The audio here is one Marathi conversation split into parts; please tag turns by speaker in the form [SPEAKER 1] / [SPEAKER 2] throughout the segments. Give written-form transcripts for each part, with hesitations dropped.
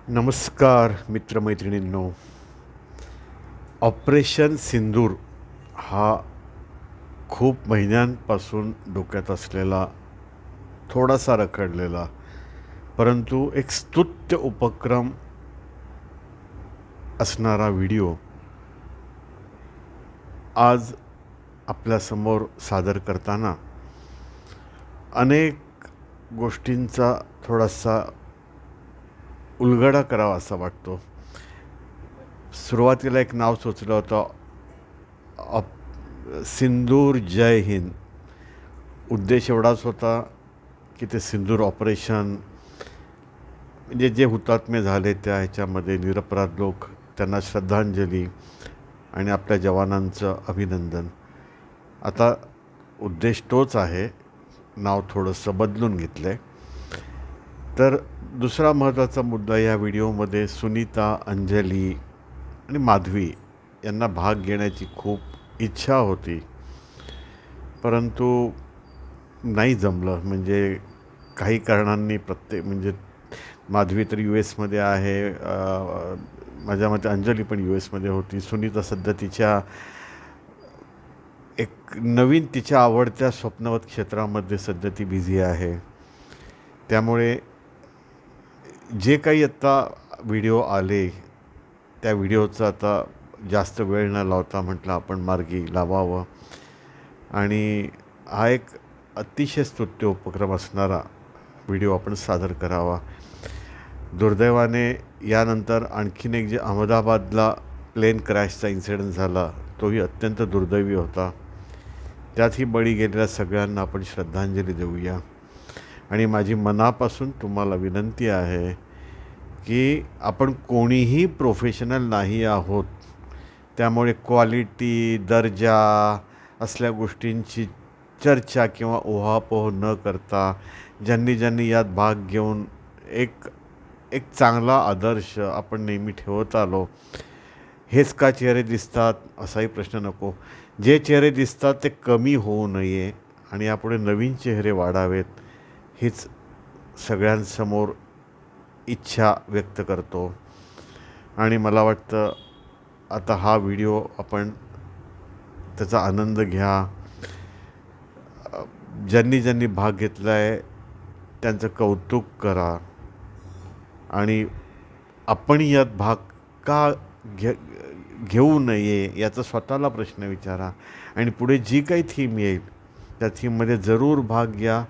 [SPEAKER 1] नमस्कार मित्रमैत्रिणींनो. ऑपरेशन सिंदूर हा खूप महिन्यांपासून डोक्यात असलेला, थोडासा रखडलेला, परंतु एक स्तुत्य उपक्रम असणारा व्हिडिओ आज आपल्यासमोर सादर करताना अनेक गोष्टींचा थोडासा उलगडा करावा असा वाटतो. सुरुवातीला एक नाव सुचलं होतं, सिंदूर जय हिंद. उद्देश एवढाच होता की ते सिंदूर ऑपरेशन म्हणजे जे हुतात्मे झाले त्या ह्याच्यामध्ये निरपराध लोक, त्यांना श्रद्धांजली आणि आपल्या जवानांचं अभिनंदन. आता उद्देश तोच आहे, नाव थोडंसं बदलून घेतलं आहे. तर दुसरा महत्त्वाचा मुद्दा या व्हिडिओमध्ये सुनीता, अंजली आणि माधवी यांना भाग घेण्याची खूप इच्छा होती, परंतु नाही जमलं. म्हणजे काही कारणांनी म्हणजे माधवी तर US मध्ये आहे, माझ्या मते अंजली पण US मध्ये होती. सुनीता सध्या एक नवीन तिच्या आवडत्या स्वप्नवत क्षेत्रामध्ये सध्या ती बिझी आहे. त्यामुळे जे काही आत्ता व्हिडिओ आले त्या व्हिडिओचा आता जास्त वेळ न लावता म्हटलं आपण मार्गी लावावं आणि हा एक अतिशय स्तुत्य उपक्रम असणारा व्हिडिओ आपण सादर करावा. दुर्दैवाने यानंतर आणखीन एक जे अहमदाबादला प्लेन क्रॅशचा इन्सिडेंट झाला, तोही अत्यंत दुर्दैवी होता. त्यातही बळी गेलेल्या सगळ्यांना आपण श्रद्धांजली देऊया. आणि माझी मनापासून तुम्हाला विनंती आहे की आपण कोणीही प्रोफेशनल नाही आहोत, त्यामुळे क्वालिटी, दर्जा असल्या गोष्टींची चर्चा किंवा उहापोह न करता ज्यांनी ज्यांनी यात भाग घेऊन एक एक चांगला आदर्श आपण नेहमी ठेवत आलो, हेच का चेहरे दिसतात असाही प्रश्न नको. जे चेहरे दिसतात ते कमी होऊ नये आणि यापुढे नवीन चेहरे वाढावेत, हीच सगळ्यांसमोर इच्छा व्यक्त करतो. आणि मला वाटतं आता हा व्हिडिओ आपण त्याचा आनंद घ्या. ज्यांनी ज्यांनी भाग घेतला आहे त्यांचं कौतुक करा आणि आपण यात भाग का घेऊ नये याचा स्वतःला प्रश्न विचारा आणि पुढे जी काही थीम येईल त्या थीममध्ये जरूर भाग घ्या.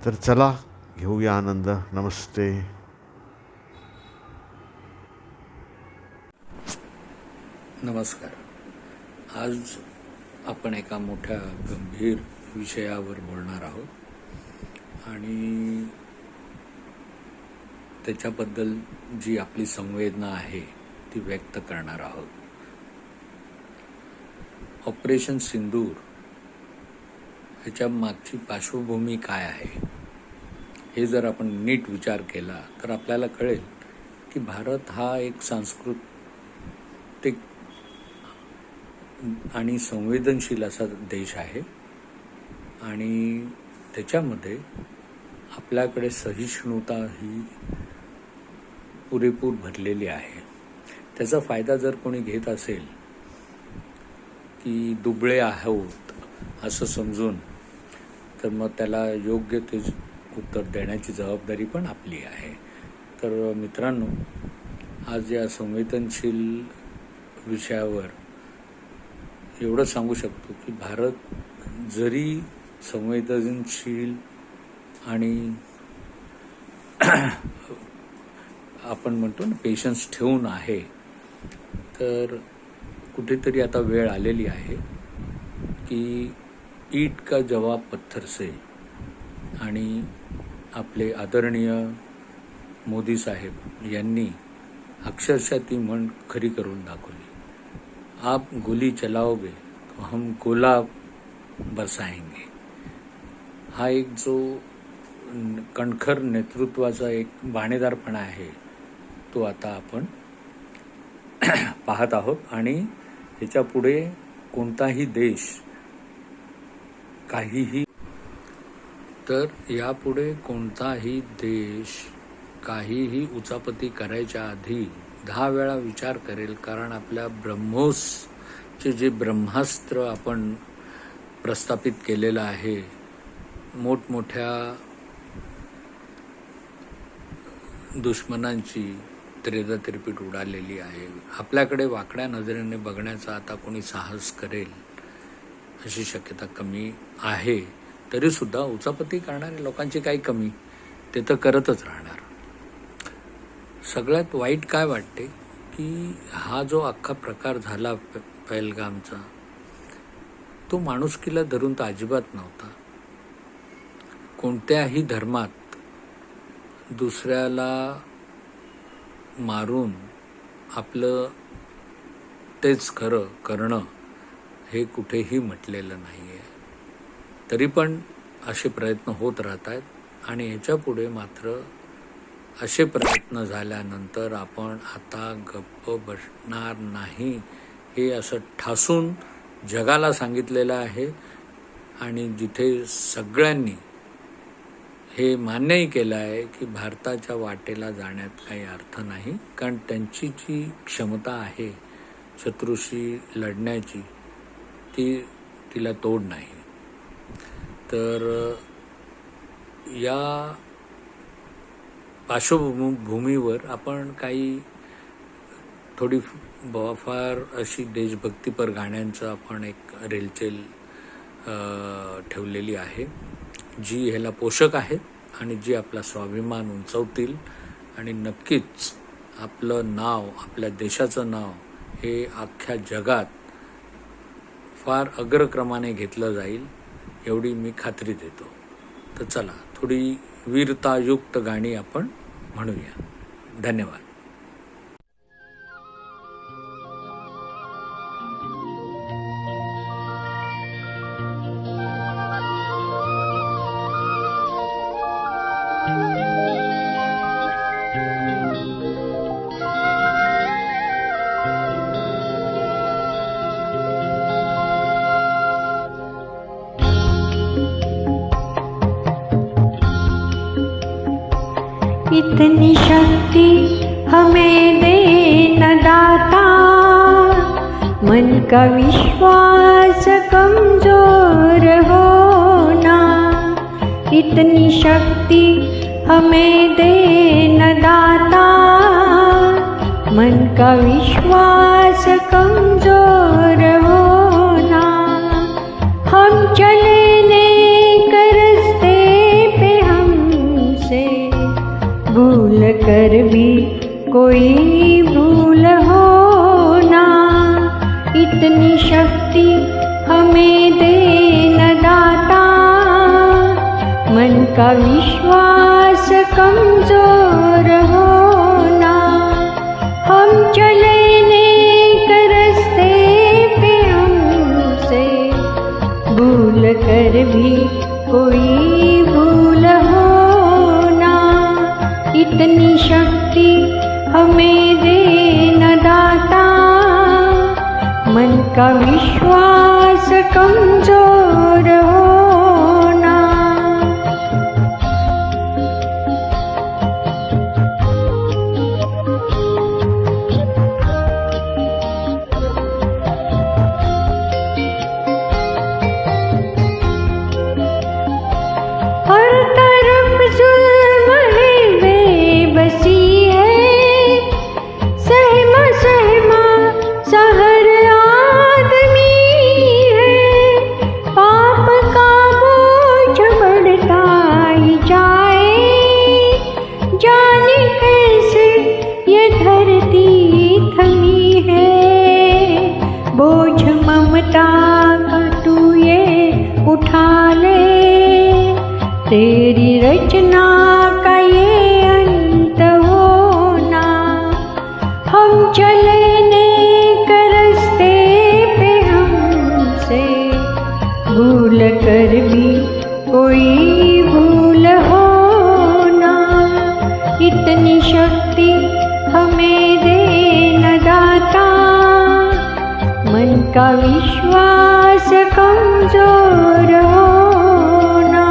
[SPEAKER 1] तर चला घेऊया आनंद. नमस्ते.
[SPEAKER 2] नमस्कार. आज आपण एका मोठ्या गंभीर विषयावर बोलणार आहोत आणि त्याच्याबद्दल जी आपली संवेदना आहे ती व्यक्त करणार आहोत. ऑपरेशन सिंदूर ह्याच्या मागची पार्श्वभूमी काय आहे हे जर आपण नीट विचार केला तर आपल्याला कळेल की भारत हा एक सांस्कृतिक आणि संवेदनशील असा देश आहे आणि त्याच्यामध्ये आपल्याकडे सहिष्णुता ही पुरेपूर भरलेली आहे. त्याचा फायदा जर कोणी घेत असेल की दुबळे आहोत असं समजून, तर मग त्याला योग्य ते उत्तर देण्याची जबाबदारी पण आपली आहे. तर मित्रांनो, आज या संवेदनशील विषयावर एवढं सांगू शकतो की भारत जरी संवेदनशील आणि आपण म्हणतो ना पेशन्स ठेवून आहे, तर कुठेतरी आता वेळ आलेली आहे की ईट का जवाब पत्थर से. आणि आपले आदरणीय मोदी साहेब यांनी अक्षरशः ती म्हण खरी करून दाखवली. आप गोली चलाओगे तो हम गोला बरसाएंगे. हा एक जो कणखर नेतृत्वाचा एक बाणेदारपणा आहे तो आता आपण पाहत आहोत. आणि ह्याच्या पुढे कोणताही देश यापुढे कोणताही देश काहीही उचापती करायच्या आधी 10 वेळा विचार करेल, कारण आपल्या ब्रह्मोसचे जे ब्रह्मास्त्र आपण प्रस्थापित केलेलं आहे, मोठमोठ्या दुश्मनांची त्रेधा तिरपीट उडालेली आहे. आपल्याकडे वाकड्या नजरेने बघण्याचा आता कोणी साहस करेल अशी शक्यता कमी आहे. तरीसुद्धा उचापती करणाऱ्या लोकांची काही कमी, ते तर करतच राहणार. सगळ्यात वाईट काय वाटते की हा जो अख्खा प्रकार झाला पहलगामचा, तो माणुसकीला धरून तर अजिबात नव्हता. कोणत्याही धर्मात दुसऱ्याला मारून आपलं तेच खरं करणं हे कुठेही म्हटलेलं नाही आहे. तरी पण असे प्रयत्न होत राहत आहेत आणि ह्याच्यापुढे मात्र असे प्रयत्न झाल्यानंतर आपण आता गप्प बसणार नाही, हे असं ठासून जगाला सांगितलेलं आहे. आणि जिथे सगळ्यांनी हे मान्यही केलं आहे की भारताच्या वाटेला जाण्यात काही अर्थ नाही, कारण त्यांची जी क्षमता आहे शत्रूशी लढण्याची, तिला तोड नाही. तर या पार्श्वभूमीवर आपण काही थोडी फार अशी देशभक्तीपर गाण्यांचं आपण एक रेलचेल ठेवलेली आहे, जी ह्याला पोषक आहेत आणि जी आपला स्वाभिमान उंचवतील आणि नक्कीच आपलं नाव, आपल्या देशाचं नाव हे अख्ख्या जगात फार अग्रक्रमाने घेतलं जाईल, एवढी मी खात्री देतो. तर चला, थोडी वीरतायुक्त गाणी आपण म्हणूया. धन्यवाद.
[SPEAKER 3] इतनी शक्ति हमें दे न दाता, मन का विश्वास कमजोर होना. इतनी शक्ति हमें दे न दाता, मन का विश्वास कमजोर होना. हम चले नेक रास्ते पे हमसे भूल कर भी कोई भूल होना. इतनी शक्ति हमें दे न दाता, मन का विश्वास कमजोर होना. हम चले नेक रास्ते पे हमसे भूल कर भी कोई भूल होना. इतनी शक्ति हमें दे न दाता, मन का विश्वास कमजोर होना. हर तरफ जुल्म है, बेबसी है, सहमा सहमा सा हर आदमी है. पाप का बोझ बढ़ता ही जाए, जाने कैसे ये धरती थमी है. बोझ ममता का तू ये उठा ले, तेरी रचना का ये अंत होना. हम चले नेक रास्ते पे हमसे भूल कर भी कोई भूल होना. इतनी शक्ति हमें दे न दाता, मन का विश्वास कमजोर होना.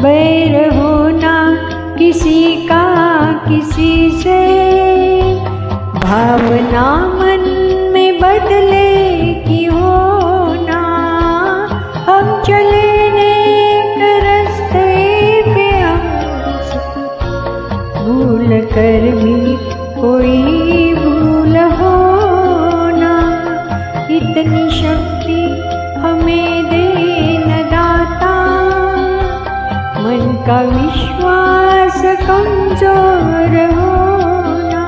[SPEAKER 3] बैर होना किसी का किसी से, भावना मन में बदले की होना। हम चले नेक रास्ते पे हमसे भूल कर भी कोई भूल होना। इतनी शक्ति हमें दे न दाता, मन का विश्वास कमजोर होना।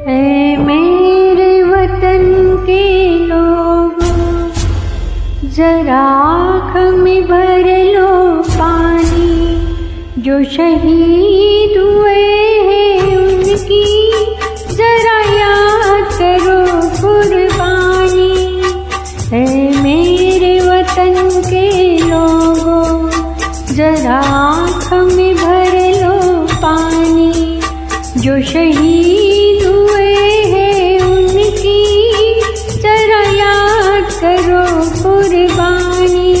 [SPEAKER 3] ऐ मेरे वतन के लोगों, जरा आँख में भर लो पानी। जो शहीद हुए हैं उनकी जरा याद करो कुर्बानी। ऐ मेरे वतन के लोगों, जरा आँख में भर लो पानी। जो शहीद हुए हैं उनकी जरा याद करो कुर्बानी।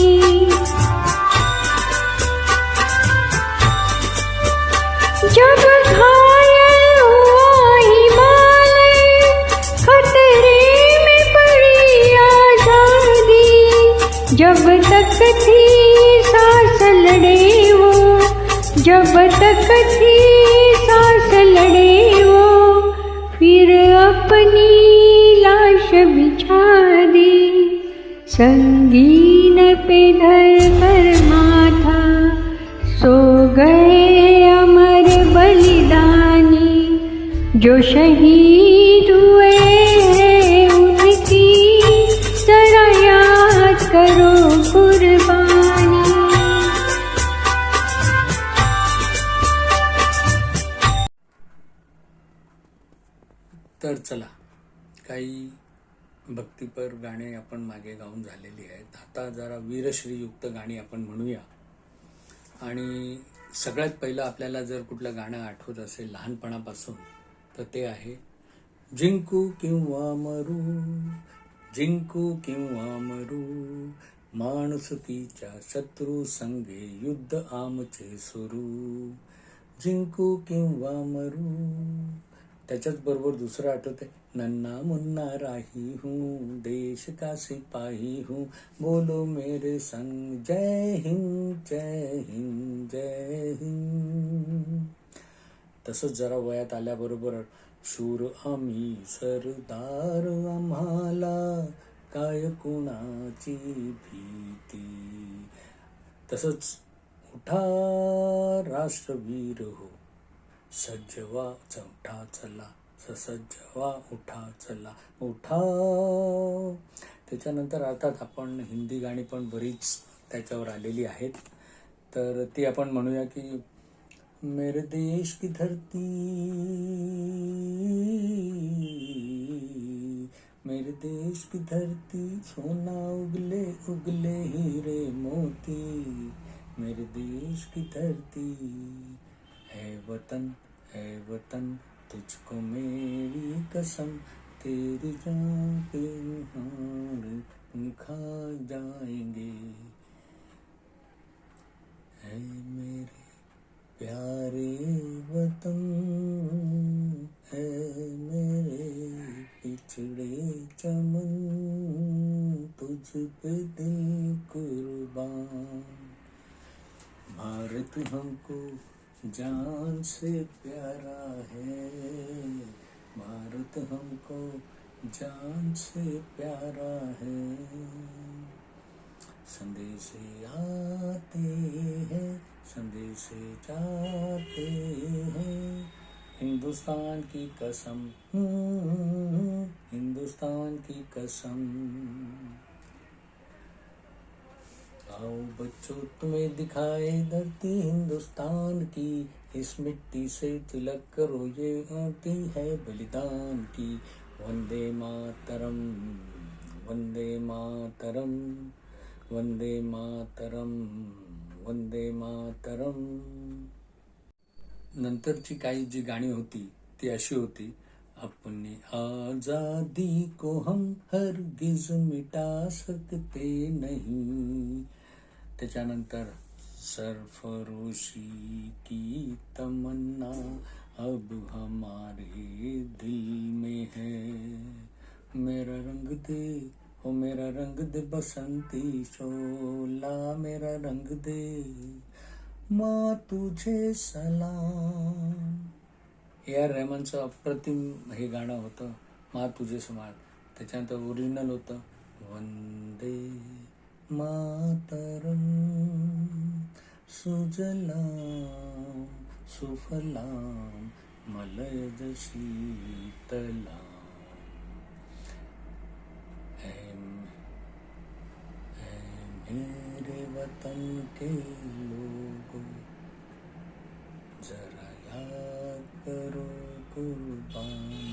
[SPEAKER 3] जब घायल हुआ हिमालय, खतरे में पड़ी आजादी। जब तक थी सांस लड़े वो, जब तक थी सांस लड़े वो, फिर अपनी लाश बिछा दी। संगीन पे धर कर माथा सो गए अमर बलिदानी। जो शहीद हुए हैं उनकी जरा याद करो कुर्बानी।
[SPEAKER 2] तर चला, काही भक्तीपर गाणे आपण मागे गाऊन झालेली आहेत. आता जरा वीरश्रीयुक्त गाणी आपण म्हणूया. आणि सगळ्यात पहिलं आपल्याला जर कुठलं गाणं आठवत असेल लहानपणापासून तर ते आहे जिंकू किंवा मरू, जिंकू किंवा मरू, माणुसकीच्या शत्रू संगे युद्ध आमचे सुरू. जिंकू किंवा मरू. त्याच्याच बरोबर दुसरं आठवतंय, नन्ना मुन्ना राही हूँ, देश का सिपाही हूँ, बोलो मेरे संग जय हिंद जय हिंद जय हिंद. तसंच जरा वयात आल्याबरोबर शूर आम्ही सरदार, आम्हाला काय कुणाची भीती. तसंच उठा राष्ट्रवीर हो, सज्ज व्हा उठा चला, ससज्ज व्हा उठा चला उठा. त्याच्यानंतर अर्थात आपण हिंदी गाणी पण बरीच त्याच्यावर आलेली आहेत. तर ती आपण म्हणूया की मेरे देश की धरती, मेरे देश की धरती, सोना उगले उगले हीरे मोती. मेरे देश की धरती है वतन, है वतन, तुझको मेरी कसम, तेरी जान पे निहार खा जाएंगे. है मेरे प्यारे वतन, है मेरे पिछड़े चमन, तुझ पे दिल कुर्बान. भारत हमको जान से प्यारा है, भारत हमको जान से प्यारा है. संदेशे आते हैं, संदेशे जाते हैं, हिंदुस्तान की कसम, हिंदुस्तान की कसम. आओ बच्चों तुम्हें दिखाए धरती हिंदुस्तान की, इस मिट्टी से तिलक करो ये आती है बलिदान की. वंदे मातरम, वंदे मातरम, वंदे मातरम, वंदे मातरम. नंतरची काही जी गाणी होती ती अशी होती, अपनी आजादी को हम हरगिज मिटा सकते नहीं. त्याच्यानंतर सरफरोशी की तमन्ना अब हमारे दिल में है. मेरा रंग दे, ओ मेरा रंग दे बसंती शोला, मेरा रंग दे, माँ तुझे सलाम. A.R. रहमानचं अप्रतिम हे गाणं होतं, माँ तुझे सलाम. त्याच्यानंतर ओरिजिनल होतं, वंदे मातरम सुजलाम सुफलाम मलयज शीतलाम. मेरे वतन के लोगों, जरा याद करो कुर्बानी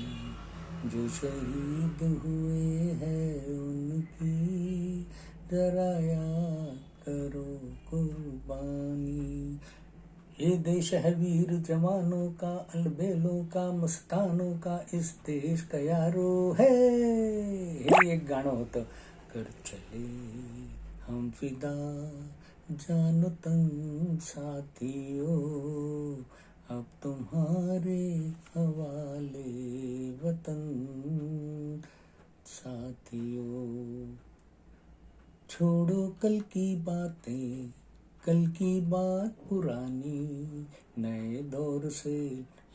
[SPEAKER 2] जो शहीद हुए हैं उनकी, जरा याद करो कुर्बानी. ये देश है वीर जवानों का, अलबेलों का, मस्तानों का, इस देश का यारो है. हे एक गाणं होतं. कर चले हम फिदा जानो तन साथियों, अब तुम्हारे हवाले वतन साथियों. छोड़ो कल की बातें, कल की बात पुरानी, नए दौर से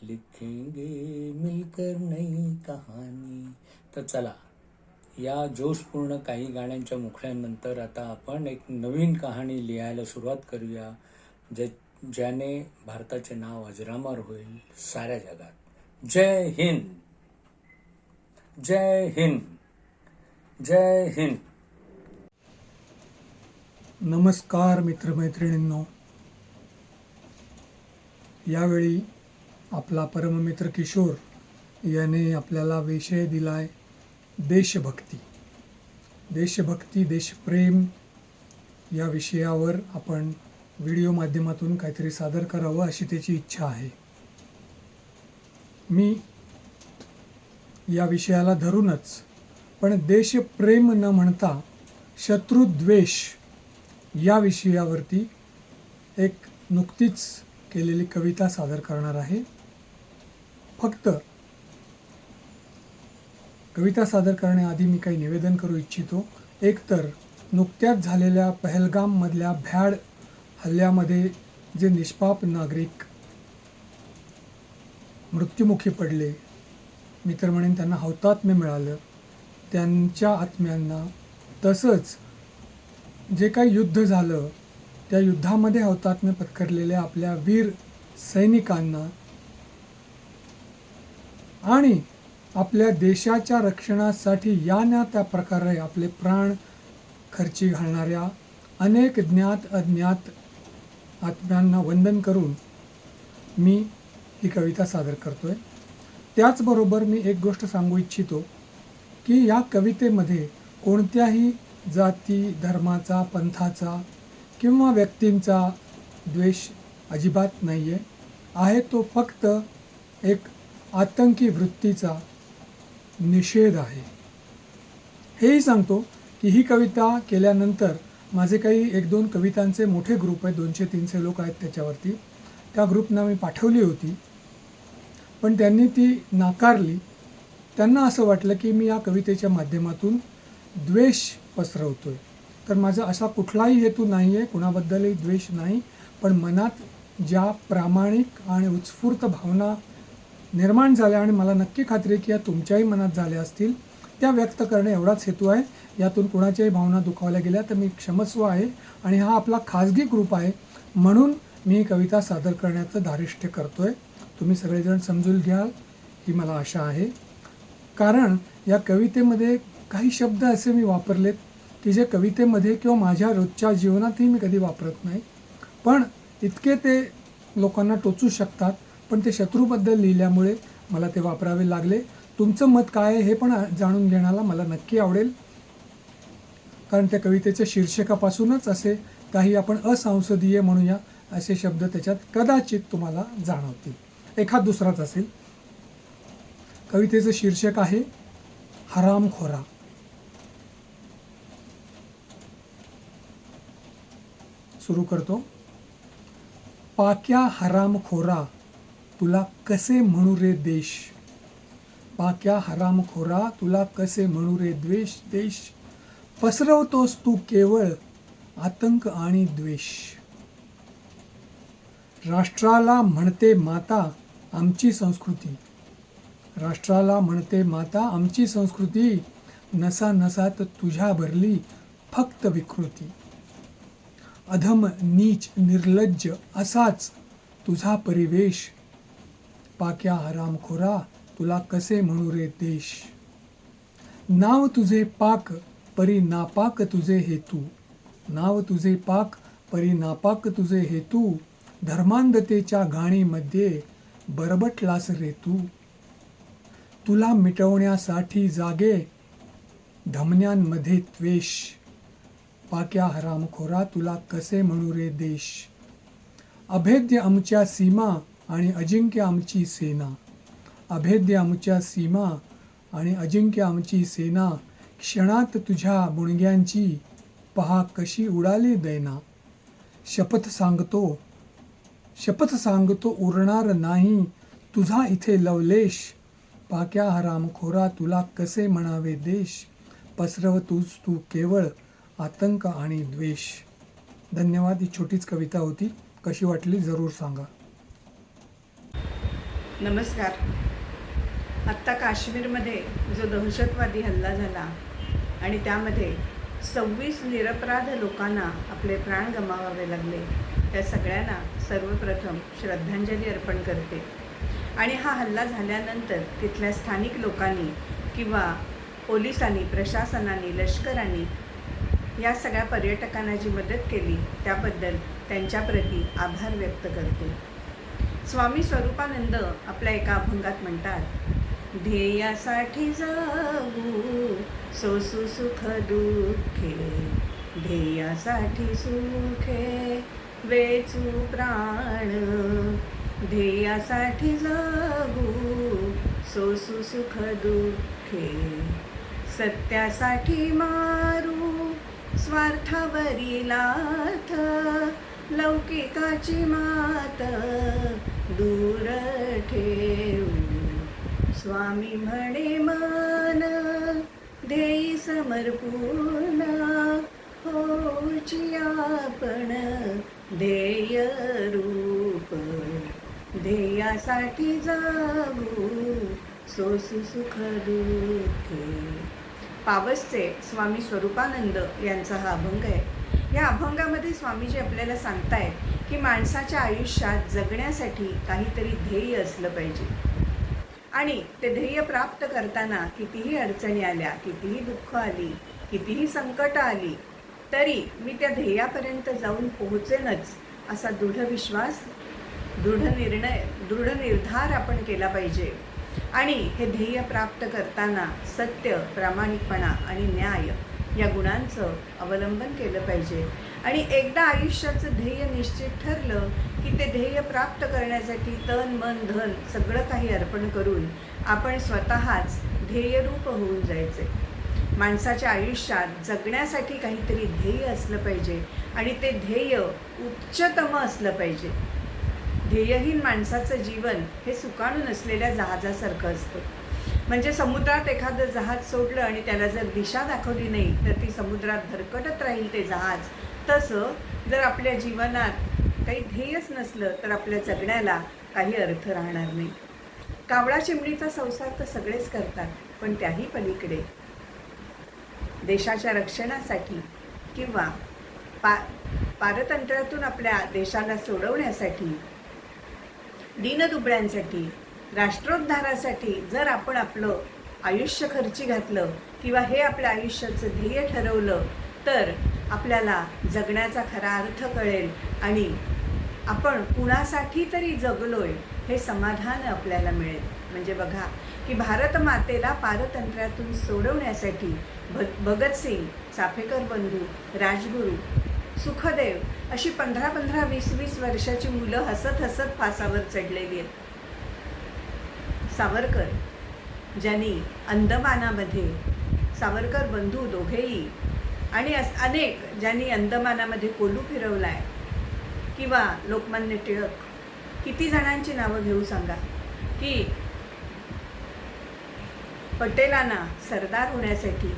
[SPEAKER 2] लिखेंगे मिलकर नई कहानी. तर चला, या जोशपूर्ण काही गाण्यांच्या मुखड्यानंतर आता आपण एक नवीन कहाणी लिहायला सुरुवात करूया, ज्याने भारताचे नाव अजरामर होईल साऱ्या जगात. जय हिंद, जय हिंद, जय हिंद.
[SPEAKER 4] नमस्कार मित्रमैत्रिणींनो. यावेळी आपला परममित्र किशोर याने आपल्याला विषय दिलाय देशभक्ती. देशभक्ती, देशप्रेम या विषयावर आपण व्हिडिओ माध्यमातून काहीतरी सादर करावं अशी त्याची इच्छा आहे. मी या विषयाला धरूनच, पण देशप्रेम न म्हणता शत्रुद्वेष या विषयावरती एक नुकतीच केलेली कविता सादर करणार आहे. फक्त कविता सादर करण्याआधी मी काही निवेदन करू इच्छितो. एकतर नुकत्याच झालेल्या पहलगाममधल्या भ्याड हल्ल्यामध्ये जे निष्पाप नागरिक मृत्युमुखी पडले, मी तर म्हणेन त्यांना हौतात्म्य मिळालं, त्यांच्या आत्म्यांना, तसंच जे काही युद्ध झालं त्या युद्धामध्ये हौतात्म्य पत्करलेल्या आपल्या वीर सैनिकांना आणि आपल्या देशाच्या रक्षणासाठी या ना त्या प्रकारे आपले प्राण खर्ची घालणाऱ्या अनेक ज्ञात अज्ञात आत्म्यांना वंदन करून मी ही कविता सादर करतोय. त्याचबरोबर मी एक गोष्ट सांगू इच्छितो की या कवितेमध्ये कोणत्याही जाती, धर्माचा, पंथाचा किंवा व्यक्तींचा द्वेष अजिबात नाही आहे तो फक्त एक आतंकी वृत्तीचा निषेध आहे. हेही सांगतो की ही कविता केल्यानंतर माझे काही 1-2 कवितांचे मोठे ग्रुप आहेत, 200-300 लोक आहेत त्याच्यावरती, त्या ग्रुपना मी पाठवली होती, पण त्यांनी ती नाकारली. त्यांना असं वाटलं की मी या कवितेच्या माध्यमातून द्वेष पसरवतोय. तर माझा असा कुठलाही हेतू नाही आहे, कुणाबद्दलही द्वेष नाही, पण मनात ज्या प्रामाणिक आणि उत्स्फूर्त भावना निर्माण झाल्या आणि मला नक्की खात्री आहे की या तुमच्याही मनात झाल्या असतील, त्या व्यक्त करणे एवढाच हेतू आहे. यातून कुणाच्याही भावना दुखावल्या गेल्या तर मी क्षमस्व आहे आणि हा आपला खाजगी ग्रुप आहे म्हणून मी ही कविता सादर करण्याचं धारिष्ट्य करतोय. तुम्ही सगळेजण समजून घ्याल ही मला आशा आहे. कारण या कवितेमध्ये काही शब्द असे मी वापरलेत की जे कवितेमध्ये किंवा माझ्या रोजच्या जीवनातही मी कधी वापरत नाही, पण इतके ते लोकांना टोचू शकतात. पण ते शत्रूबद्दल लिहिल्यामुळे मला ते वापरावे लागले. तुमचं मत काय आहे हे पण जाणून घेण्याला मला नक्की आवडेल, कारण त्या कवितेच्या शीर्षकापासूनच असे काही आपण असंसदीय म्हणूया असे शब्द त्याच्यात कदाचित तुम्हाला जाणवतील, एखाद दुसराच असेल. कवितेचं शीर्षक आहे हरामखोरा. सुरू करतो. पाक्या हरामखोरा तुला कसे म्हणू रे देश, पाक्या हरामखोरा तुला कसे म्हणू रे देश, पसरवतोस तू केवळ आतंक आणि द्वेष. राष्ट्राला म्हणते माता आमची संस्कृती, राष्ट्राला म्हणते माता आमची संस्कृती, नसा नसात तुझ्या भरली फक्त विकृती. अधम नीच निर्लज्ज असाच तुझा परिवेश, पाक्या हरामखोरा तुला कसे म्हणू रे देश. नाव तुझे पाक परी नापाक तुझे हेतू, नाव तुझे पाक परी नापाक तुझे हेतू, धर्मांधतेच्या घाणीमध्ये बरबटलास रे तू. तुला मिटवण्यासाठी जागे धमन्यांमध्ये त्वेष, पाक्या हरामखोरा तुला कसे म्हणू रे देश. अभेद्य आमच्या सीमा आणि अजिंक्य आमची सेना, अभेद्य आमच्या सीमा आणि अजिंक्य आमची सेना, क्षणात तुझ्या मुणग्यांची पहा कशी उडाली दैना. शपथ सांगतो उरणार नाही तुझा इथे लवलेश, पाक्या हरामखोरा तुला कसे म्हणावे देश, पसरवतोस तू केवळ आतंक आणि द्वेष. धन्यवाद. ही छोटीच कविता होती. कशी वाटली जरूर सांगा.
[SPEAKER 5] नमस्कार. आत्ता काश्मीरमध्ये जो दहशतवादी हल्ला झाला आणि त्यामध्ये 26 निरपराध लोकांना आपले प्राण गमावावे लागले, त्या सगळ्यांना सर्वप्रथम श्रद्धांजली अर्पण करते. आणि हा हल्ला झाल्यानंतर तिथल्या स्थानिक लोकांनी किंवा पोलिसांनी, प्रशासनाने, लष्कराने या सगळ्या पर्यटकांना जी मदत केली त्याबद्दल त्यांच्याप्रती आभार व्यक्त करते. स्वामी स्वरूपानंद आपल्या एका अभंगात म्हणतात, ध्येयासाठी जगू सोसू सुख दुःखे, ध्येयासाठी सुखे वेचू प्राण, ध्येयासाठी जगू सोसू सुख दुःखे, सत्यासाठी मारू स्वार्थावरी लाथ, लौकिकाची मात दूर ठेवू. स्वामी म्हणे मन ध्येयी समर्पूर्ण, होची आपण ध्येय रूप, ध्येयासाठी जगू सोसू सुख दुःखे. पावसचे स्वामी स्वरूपानंद यांचा हा अभंग आहे. या अभंगामध्ये स्वामीजी आपल्याला सांगतायत की माणसाच्या आयुष्यात जगण्यासाठी काहीतरी ध्येय असलं पाहिजे आणि ते ध्येय प्राप्त करताना कितीही अडचणी आल्या, कितीही दुःख आली, कितीही संकट आली, तरी मी त्या ध्येयापर्यंत जाऊन पोहोचेनच असा दृढ विश्वास, दृढ निर्धार आपण केला पाहिजे. आणि हे ध्येय प्राप्त करताना सत्य, प्रामाणिकपणा आणि न्याय या गुणांचं अवलंबन केलं पाहिजे. आणि एकदा आयुष्याचं ध्येय निश्चित ठरलं की ते ध्येय प्राप्त करण्यासाठी तन मन धन सगळं काही अर्पण करून आपण स्वतःच ध्येयरूप होऊन जायचे. माणसाच्या आयुष्यात जगण्यासाठी काहीतरी ध्येय असलं पाहिजे आणि ते ध्येय उच्चतम असलं पाहिजे. ध्येयहीन माणसाचं जीवन हे सुकाणून असलेल्या जहाजासारखं असतं. म्हणजे समुद्रात एखादं जहाज सोडलं आणि त्याला जर दिशा दाखवली नाही तर ती समुद्रात भरकटत राहील ते जहाज. तसं जर आपल्या जीवनात काही ध्येयच नसलं तर आपल्या जगण्याला काही अर्थ राहणार नाही. कावळा चिमणीचा संसार तर सगळेच करतात, पण त्याही पलीकडे देशाच्या रक्षणासाठी किंवा पारतंत्र्यातून आपल्या देशाला सोडवण्यासाठी, दीनदुबळ्यांसाठी, राष्ट्रोद्धारासाठी जर आपण आपलं आयुष्य खर्ची घातलं किंवा हे आपल्या आयुष्याचं ध्येय ठरवलं तर आपल्याला जगण्याचा खरा अर्थ कळेल आणि आपण कुणासाठी तरी जगलोय हे समाधान आपल्याला मिळेल. म्हणजे बघा की भारत मातेला पारतंत्र्यातून सोडवण्यासाठी भगतसिंग, चाफेकर बंधू, राजगुरू, सुखदेव अशी 15-15, 20-20 वर्षाची मुलं हसत हसत फासावर चढलेली आहेत. सावरकर ज्यांनी अंदमानामध्ये सावरकर बंधू दोघेही आणि अनेक ज्यांनी अंदमानामध्ये कोलू फिरवला आहे, किंवा लोकमान्य टिळक, किती जणांची नावं घेऊ सांगा, की पटेलांना सरदार होण्यासाठी,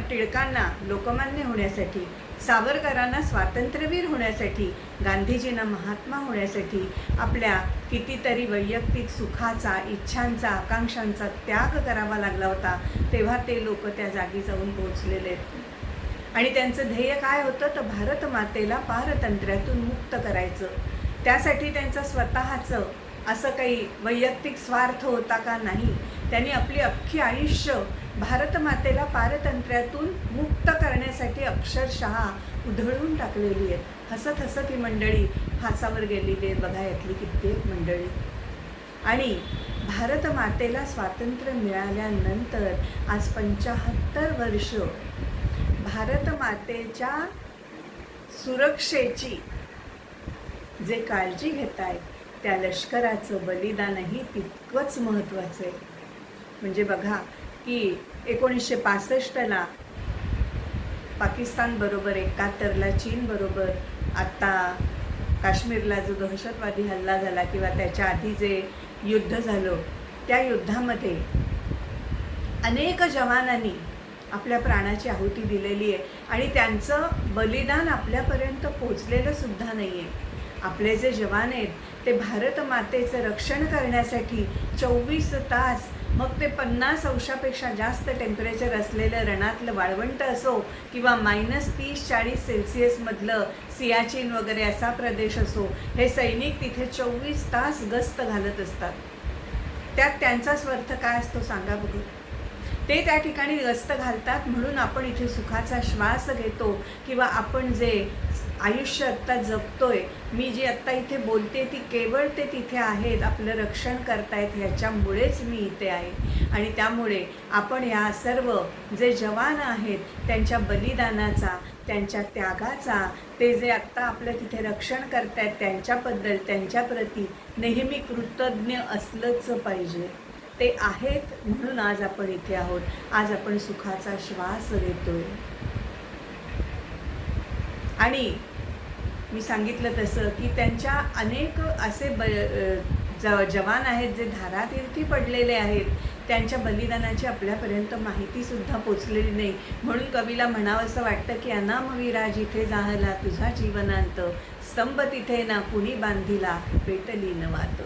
[SPEAKER 5] टिळकांना लोकमान्य होण्यासाठी, सावरकरांना स्वातंत्र्यवीर होण्यासाठी, गांधीजींना महात्मा होण्यासाठी आपल्या कितीतरी वैयक्तिक सुखाचा, इच्छांचा, आकांक्षांचा त्याग करावा लागला होता. तेव्हा ते लोक त्या जागी जाऊन पोहोचलेले आहेत. आणि त्यांचं ध्येय काय होतं, तर भारत मातेला पारतंत्र्यातून मुक्त करायचं. त्यासाठी त्यांचं स्वतःचं असं काही वैयक्तिक स्वार्थ होता का? नाही. त्यांनी आपली अख्खी आयुष्य भारत मातेला पारतंत्र्यातून मुक्त करण्यासाठी अक्षरशः उधळून टाकलेली आहेत. हसत हसत ही मंडळी फासावर गेलेली आहेत बघा, यातली कित्येक मंडळी. आणि भारत मातेला स्वातंत्र्य मिळाल्यानंतर आज 75 वर्ष भारत मातेच्या सुरक्षेची जे काळजी घेत आहेत, त्या लष्कराचं बलिदानही तितकंच महत्त्वाचं आहे. म्हणजे बघा की 1965ला पाकिस्तानबरोबर, 71ला चीनबरोबर, आत्ता काश्मीरला जो दहशतवादी हल्ला झाला किंवा त्याच्या आधी जे युद्ध झालं, त्या युद्धामध्ये अनेक जवानांनी आपल्या प्राणाची आहुती दिलेली आहे आणि त्यांचं बलिदान आपल्यापर्यंत पोचलेलं सुद्धा नाही आहे. आपले जे जवान आहेत ते भारत मातेचं रक्षण करण्यासाठी 24 तास, मग ते 50 अंशापेक्षा जास्त टेम्परेचर असलेलं रणातलं वाळवंट असो किंवा -30-40 सेल्सिअसमधलं सियाचीन वगैरे असा प्रदेश असो, हे सैनिक तिथे 24 तास गस्त घालत असतात. त्यात त्यांचा स्वार्थ काय असतो सांगा बघू? ते त्या ठिकाणी गस्त घालतात म्हणून आपण इथे सुखाचा श्वास घेतो, किंवा आपण जे आयुष्य आत्ता जगतोय, मी जी आत्ता इथे बोलते ती केवळ ते तिथे आहेत, आपलं रक्षण करतायत, ह्याच्यामुळेच मी इथे आहे. आणि त्यामुळे आपण ह्या सर्व जे जवान आहेत त्यांच्या बलिदानाचा, त्यांच्या त्यागाचा, ते जे आत्ता आपलं तिथे रक्षण करतायत त्यांच्याबद्दल, त्यांच्याप्रती नेहमी कृतज्ञ असलंच पाहिजे. ते आहेत म्हणून आज आपण इथे आहोत, आज आपण सुखाचा श्वास घेतोय. आणि मी सांगितलं तसं की त्यांच्या अनेक असे जवान आहेत जे धारातीर्थी पडलेले आहेत, त्यांच्या बलिदानाची आपल्यापर्यंत माहितीसुद्धा पोचलेली नाही. म्हणून कवीला म्हणावं असं वाटतं की अनामवीरा जिथे जाहला तुझा जीवनांत, स्तंभ तिथे ना कुणी बांधिला पेटली न वात.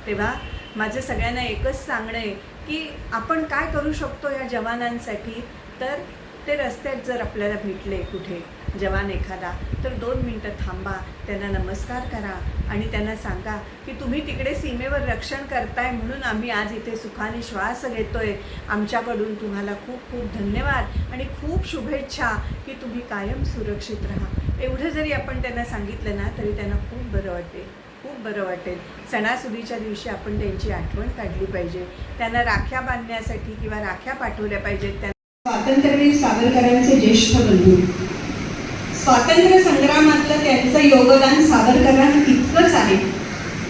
[SPEAKER 5] तेव्हा माझं सगळ्यांना एकच सांगणं आहे की आपण काय करू शकतो या जवानांसाठी. तर ते रस्त्यात जर आपल्याला भेटले कुठे जवान एखादा, तर 2 मिनटं थांबा, त्यांना नमस्कार करा आणि त्यांना सांगा की तुम्ही तिकडे सीमेवर रक्षण करताय म्हणून आम्ही आज इथे सुखाने श्वास घेतोय. आमच्याकडून तुम्हाला खूप खूप धन्यवाद आणि खूप शुभेच्छा की तुम्ही कायम सुरक्षित राहा. एवढं जरी आपण त्यांना सांगितलं ना तरी त्यांना खूप बरं वाटेल, खूप बरं वाटेल. सणासुदीच्या दिवशी आपण त्यांची आठवण काढली पाहिजे, त्यांना राख्या बांधण्यासाठी किंवा राख्या पाठवल्या पाहिजेत.
[SPEAKER 6] स्वातंत्र्यवीर सावरकरांचे ज्येष्ठ बंधू, स्वातंत्र्य संग्रामातलं त्यांचं योगदान सावरकरांना इतकंच आहे,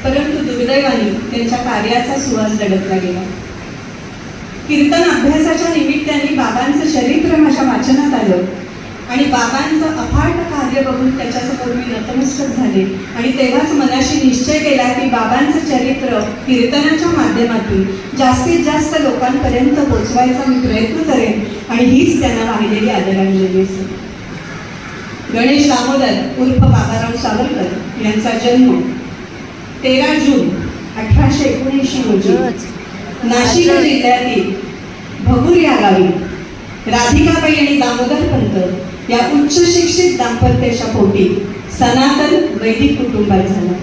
[SPEAKER 6] परंतु दुर्दैवाने त्यांच्या कार्याचा सुवास दडपला गेला. कीर्तन अभ्यासाच्या निमित्ताने बाबांचं चरित्र माझ्या वाचनात आलं आणि बाबांचं अफाट कार्य बघून त्याच्यासमोर मी नतमस्तक झाले आणि तेव्हाच मनाशी निश्चय केला की बाबांचं चरित्र कीर्तनाच्या माध्यमातून जास्तीत जास्त लोकांपर्यंत पोचवायचा मी प्रयत्न करेन आणि हीच त्यांना वाहिलेली आदरांजली असेल. गणेश दामोदर उर्फ बाबाराव सावरकर यांचा जन्म 13 जून 1879 रोजी नाशिक जिल्ह्यातील भगूर या गावी राधिकाबाई आणि दामोदर पंत या उच्च शिक्षित दाम्पत्याच्या पोटी सनातन वैदिक कुटुंबात झाला.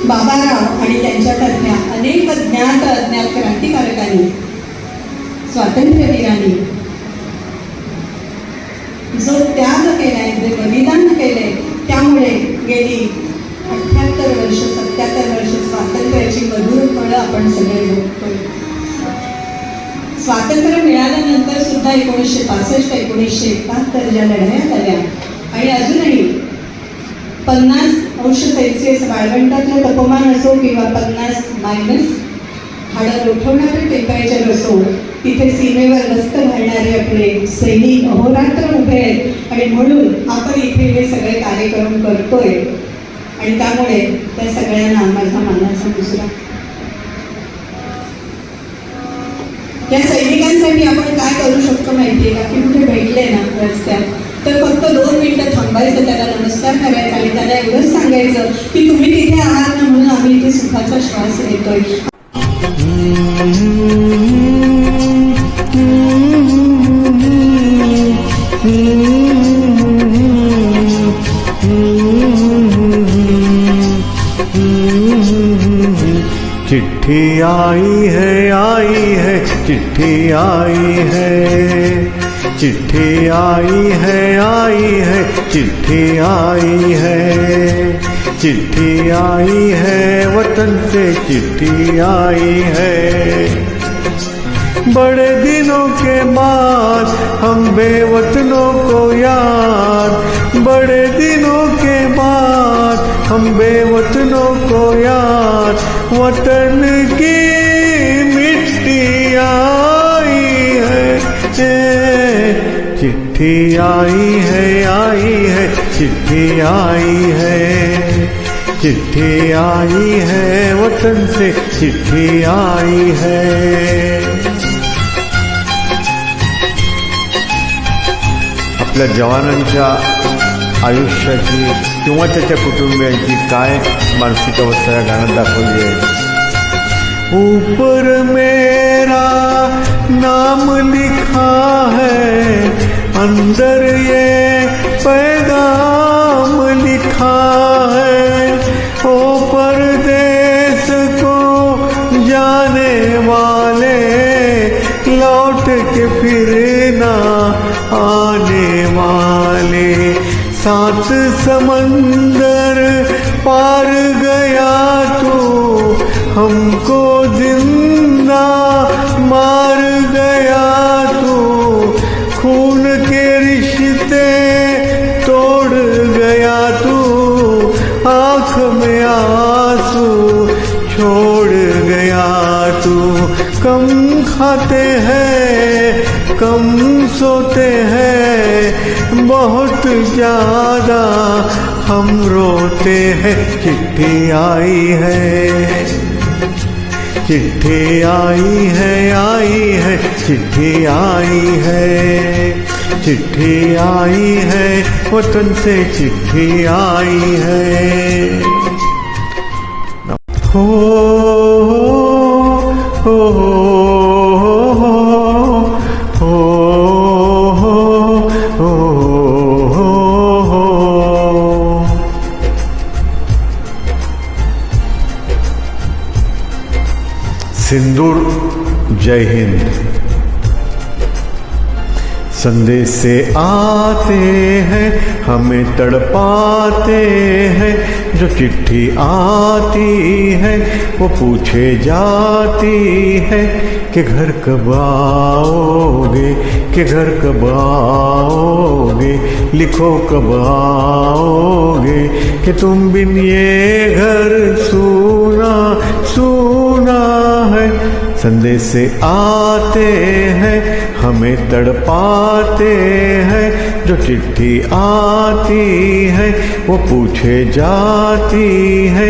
[SPEAKER 6] बाबाराव आणि त्यांच्यासारख्या अनेक ज्ञात अज्ञात क्रांतिकारकांनी, स्वातंत्र्यवीरांनी जो त्याग केलाय, जे बलिदान केलंय, त्यामुळे गेली 78 वर्ष 77 वर्ष स्वातंत्र्याची मधुर फळं आपण सगळे भोगतोय. स्वातंत्र्य मिळाल्यानंतर सुद्धा 1965 1971 ज्या लढाया झाल्या आणि अजूनही 50°C वाळवंटातलं तापमान असो किंवा 50- हाडं उठवणारे टेम्परेचर असो, तिथे सीमेवर गस्त घालणारे आपले सैनिक अहोरात्र उभे आहेत आणि म्हणून आपण इथे हे सगळे कार्यक्रम करतोय आणि त्यामुळे त्या सगळ्यांना माझा मानाचा मुजरा. या सैनिकांसाठी आपण काय करू शकतो माहितीये का, की कुठे भेटले ना रस्त्यात तर फक्त 2 मिनिटं थांबायचं, त्याला नमस्कार करायचा आणि त्याला एवढंच सांगायचं की तुम्ही तिथे आहात ना म्हणून आम्ही इथे सुखाचा श्वास घेतोय.
[SPEAKER 1] चिट्ठी आई है, चिट्ठी आई है, चिट्ठी आई है, चिट्ठी आई है, चिट्ठी आई है, वतन से चिट्ठी आई है. बड़े दिनों के बाद हम बेवतनों को याद, बड़े दिनों के बाद हम बेवतनों को याद, वतन की मिट्टी आई है. चिट्ठी आई है, चिट्ठी आई है, चिट्ठी आई है, वतन से चिट्ठी आई है. आपल्या जवानांच्या आयुष्याची किंवा त्याच्या कुटुंबियांची काय मानसिक अवस्था या गाण्यात दाखवली आहे. ऊपर मेरा नाम लिखा है, अंदर ये पैगाम लिखा है, ओ परदेस को जाने वाले लौट के फिर ना आने वाले. 7 समंदर पार गया तू, हमको जिंदा मार गया तू, खून के रिश्ते तोड़ गया तू, आँख में आंसू छोड़ गया तू. कम खाते हैं, कम सोते हैं, बहुत ज्यादा हम रोते हैं. चिट्ठी आई है, चिट्ठी आई है, चिट्ठी आई है, चिट्ठी आई है, वतन से चिट्ठी आई है. हो हो सिंदूर. जय हिंद. संदेश से आते हैं, हमें तड़पाते हैं, जो चिट्ठी आती है वो पूछे जाती है कि घर कब आओगे, कि घर कब आओगे, लिखो कब आओगे, कि तुम बिन ये घर सूना सूना है. संदेश से आते हैं, हमें तड़पाते हैं, जो चिट्ठी आती है वो पूछे जाती है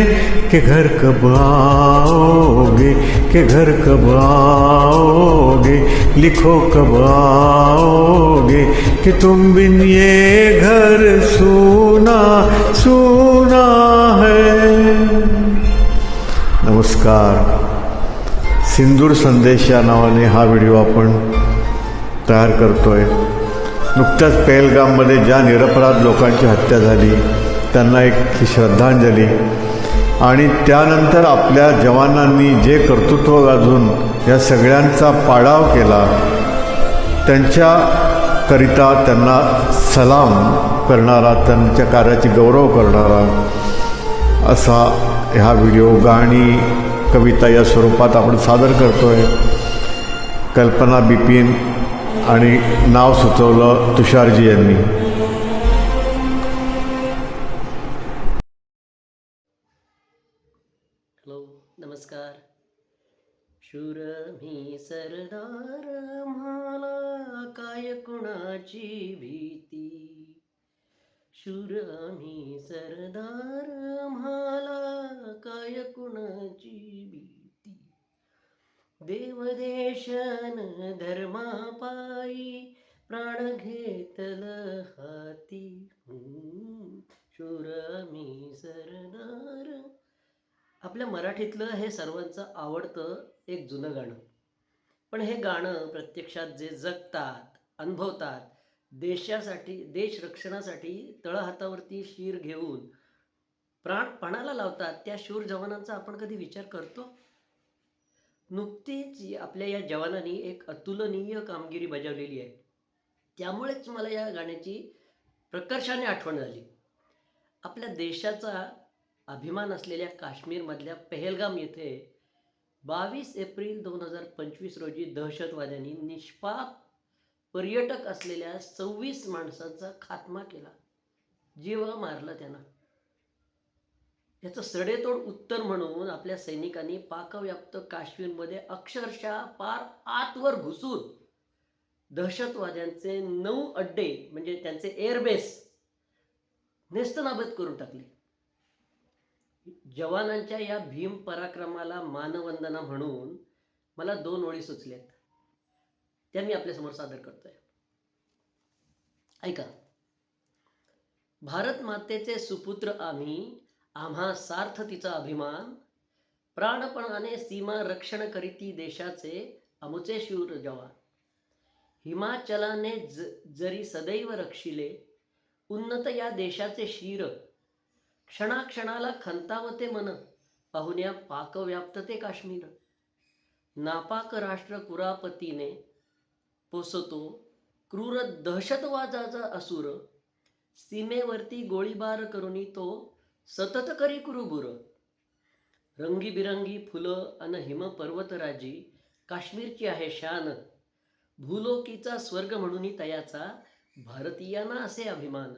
[SPEAKER 1] कि घर कब आओगे, कि घर कब आओगे, लिखो कब आओगे, कि तुम बिन ये घर सूना सूना है. नमस्कार. सिंदूर संदेश या नावाने हा व्हिडिओ आपण तयार करतोय. नुकत्याच पहलगाममध्ये ज्या निरपराध लोकांची हत्या झाली त्यांना एक श्रद्धांजली आणि त्यानंतर आपल्या जवानांनी जे कर्तृत्व गाजून या सगळ्यांचा पाडाव केला, त्यांच्याकरिता त्यांना सलाम करणारा, त्यांच्या कार्याची गौरव करणारा असा ह्या व्हिडिओ, गाणी, कविता या स्वरूपात आपण सादर करतो आहे. कल्पना बिपिन आणि नाव सुचवलं तुषारजी यांनी.
[SPEAKER 7] हॅलो, नमस्कार. शूर मी सरदार, मला काय कुणाची भीती. शूर मी सरदार, मला काय कुणाची भीती. देवदेशन धर्मापायी प्राण घेतल हाती. शूर मी सरदार. आपल्या मराठीतलं हे सर्वांचं आवडतं एक जुनं गाणं. पण हे गाणं प्रत्यक्षात जे जगतात, अनुभवतात, देशासाठी, देश रक्षणासाठी तळहातावरती शीर घेऊन प्राण पणाला लावतात, त्या शूर जवानांचा आपण कधी विचार करतो? नुकतीच आपल्या या जवानांनी एक अतुलनीय कामगिरी बजावलेली आहे. त्यामुळेच मला या गाण्याची प्रकर्षाने आठवण झाली. आपल्या देशाचा अभिमान असलेल्या काश्मीरमधल्या पहलगाम येथे 22 एप्रिल 2025 रोजी दहशतवाद्यांनी निष्पाप पर्यटक असलेल्या 26 माणसांचा खात्मा केला, जीव मारला त्यांना. याचं सडेतोड उत्तर म्हणून आपल्या सैनिकांनी पाकव्याप्त काश्मीरमध्ये अक्षरशः पार आतवर घुसून दहशतवाद्यांचे 9 अड्डे म्हणजे त्यांचे एअरबेस नेस्तनाबूत करून टाकले. जवानांच्या या भीम पराक्रमाला मानवंदना म्हणून मला 2 ओळी सुचल्यात, त्या मी आपल्यासमोर सादर करतोय. ऐका. भारत मातेचे सुपुत्र आम्ही, आम्हा सार्थ तिचा अभिमान. प्राणपणाने सीमा रक्षण करीती देशाचे अमुचे शूर जवान. हिमाचलाने जरी सदैव रक्षिले, उन्नत या देशाचे शीर. क्षणाक्षणाला खंतावते मन, पाहुण्या पाकव्याप्तते काश्मीर. नापाक राष्ट्र कुरापतीने पोसतो, क्रूर दहशतवादाचा असुर. सीमेवरती गोळीबार करूनी तो सतत करी कुरुबुर. रंगीबिरंगी फुलं अन हिम पर्वतराजी, काश्मीरची आहे शान. भूलोकीचा स्वर्ग म्हणून तयाचा, भारतीयांना असे अभिमान.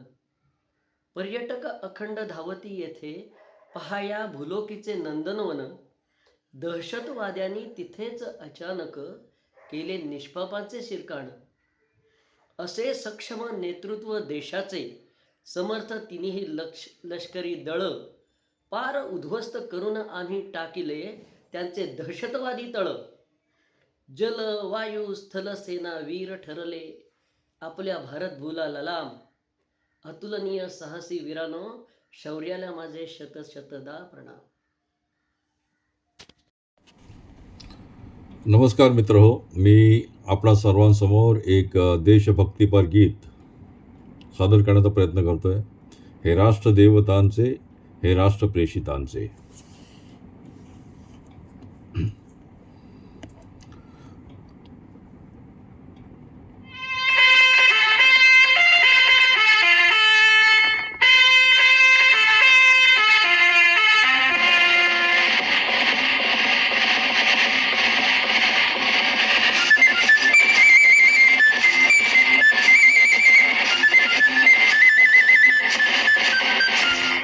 [SPEAKER 7] पर्यटक अखंड धावती येथे, पहाया भूलोकीचे नंदनवन. दहशतवाद्यांनी तिथेच अचानक केले निष्पापाचे शिरकाण. असे सक्षम नेतृत्व देशाचे, समर्थ तिन्ही लष्करी दळ. पार उद्ध्वस्त करून आम्ही टाकिले त्यांचे दहशतवादी तळ. जल वायू स्थल सेना वीर ठरले, आपल्या भारत भूला ललाम. अतुलनीय साहसी वीरानो, शौर्याला माझे शतशतदा प्रणाम.
[SPEAKER 8] नमस्कार मित्रहो, मी आपणा सर्वांसमोर एक देशभक्तीपर गीत सादर करण्याचा प्रयत्न करतो आहे. हे राष्ट्रदेवतांचे, हे राष्ट्रप्रेषितांचे.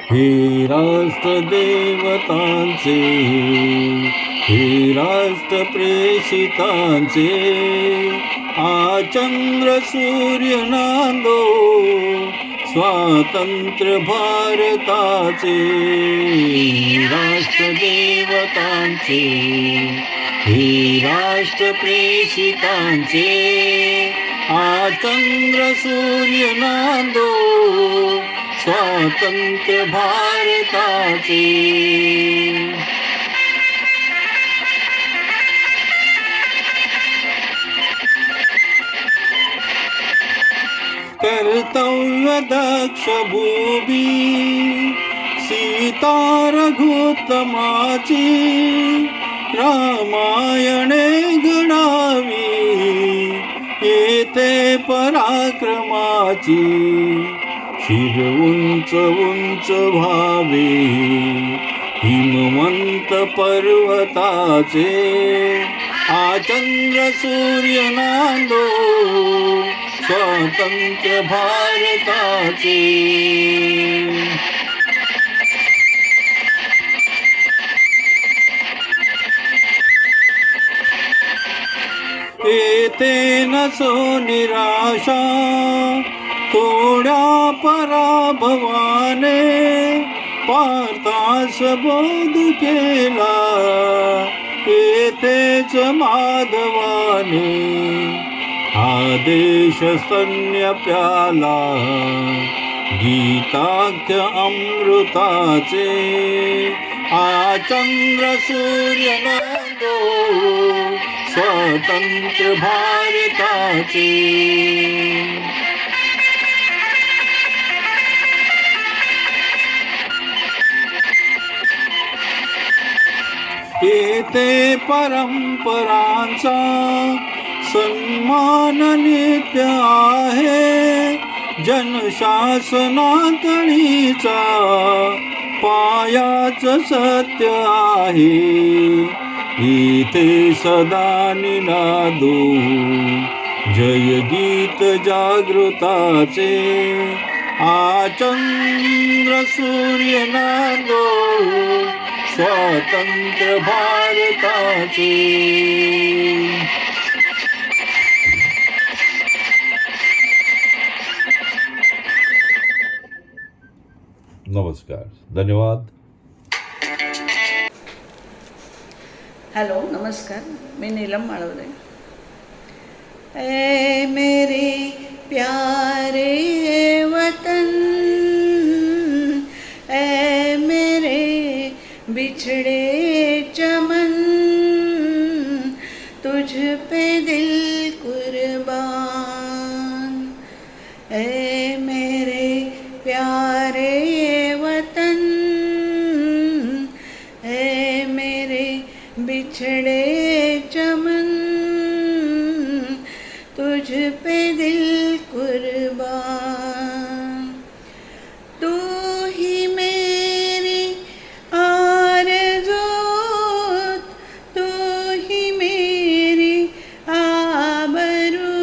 [SPEAKER 8] हे राष्ट्रदेवतांचे, हे राष्ट्रप्रेषितांचे. आचंद्र सूर्य नांदो, स्वातंत्र्य भारताचे. राष्ट्रदेवतांचे, हे राष्ट्रप्रेषितांचे. आचंद्र सूर्य नांदो, स्वातंत्र्य भारताचे. कर्तव्य दक्ष भूमी, सीता रघुत्तमाची रामायणे घडावी, येते पराक्रमाची शिर उंच उंच व्हावे, हिमवंत पर्वताचे आचंद्र सूर्य नांदो, स्वातंत्र्य भारताचे. येते नसो निराशा, थोड्या पराभवाने पार्थास बोध केला, येतेच माधवाने आदेश स्तन्य प्याला, गीताख्य अमृताचे आचंद्र सूर्य नांदो, स्वतंत्र भारताचे. येते परंपरांचा सन्मान नित्य आहे, जनशासनाकडीचा पायाच सत्य आहे. इथे सदा निनादो जय गीत जागृताचे, आचंद्र सूर्य नांदो, स्वातंत्र्य भारताचे. नमस्कार, धन्यवाद.
[SPEAKER 5] हॅलो, नमस्कार. मी नीलम माळवदे. ए मेरे प्यारे वतन, ए मेरे बिछड़े चमन, तुझ पे दिल कुर्बान. ए मेरे प्यारे वतन, ए मेरे बिछड़े चमन, तुझ पे दिल कुर्बान. तू ही मेरी आरज़ू, तू ही मेरी आबरू,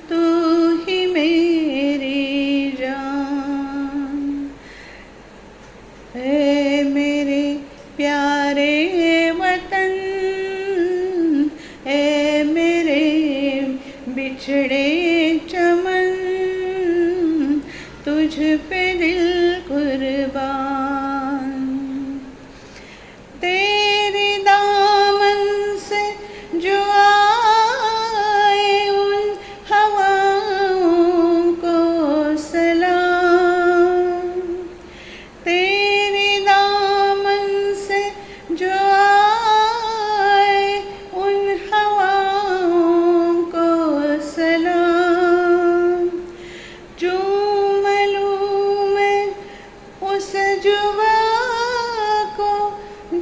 [SPEAKER 5] तू ही मेरी जान. ए मेरे प्यारे वतन, ए मेरे बिछड़े चमन, तुझ पे दिल कुर्बान. तेरे दामन से जो आए उन हवाओं को सलाम. तेरे दामन से जो आए उन हवाओं को सलाम. चूम लूं मैं उस जुबा को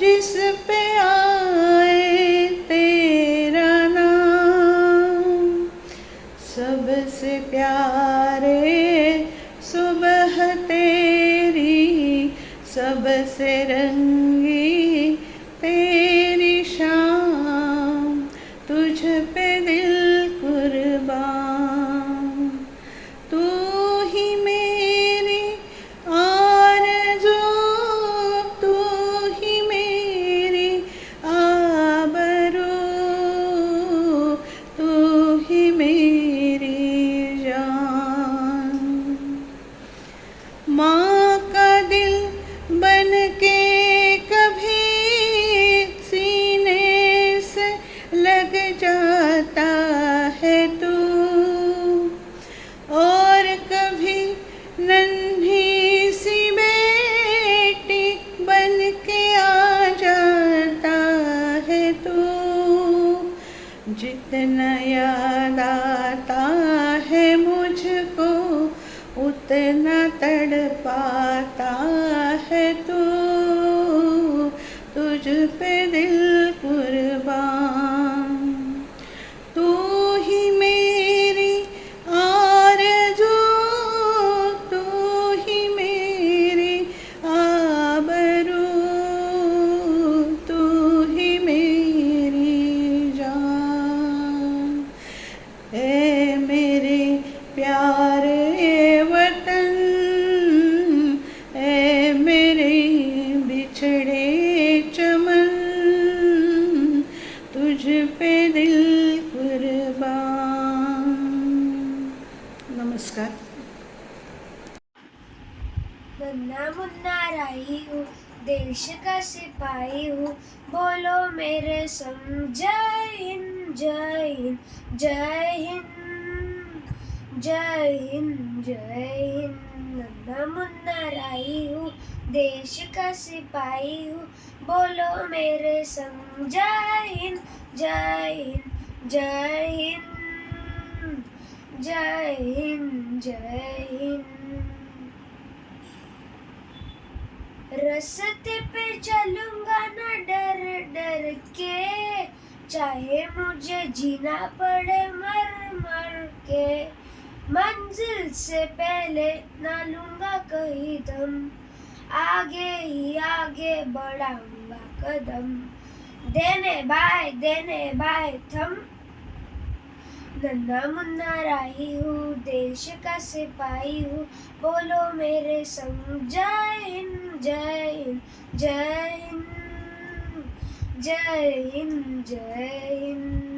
[SPEAKER 5] जिस पे आए तेरा नाम. सबसे प्यारे सुबह तेरी, सबसे रंगी तेरी शाम, तुझ पे दिल कुर्बान. तू ही मेरी आरज़ू, तू ही मेरी आबरू, तू ही मेरी जान. माँ का दिल बन के कभी
[SPEAKER 9] नाराई हूँ, देश का सिपाही हूँ, बोलो मेरे संग जय हिंद जय हिंद जय हिंद जय हिंद जय हिंद। नन्हा मुन्ना राई हूँ, देश का सिपाही हूँ, बोलो मेरे संग जय हिंद जय हिंद जय हिंद जय हिंद जय हिंद। रास्ते पे चलूंगा ना डर डर के, चाहे मुझे जीना पड़े मर मर के, मंजिल से पहले ना लूंगा कहीं दम, आगे ही आगे बढ़ाऊंगा कदम, देने बाय थम। नन्हा मुन्ना राही हूँ, देश का सिपाही हूँ, बोलो मेरे संग जय हिंद जय हिंद जय हिंद जय हिंद जय हिंद।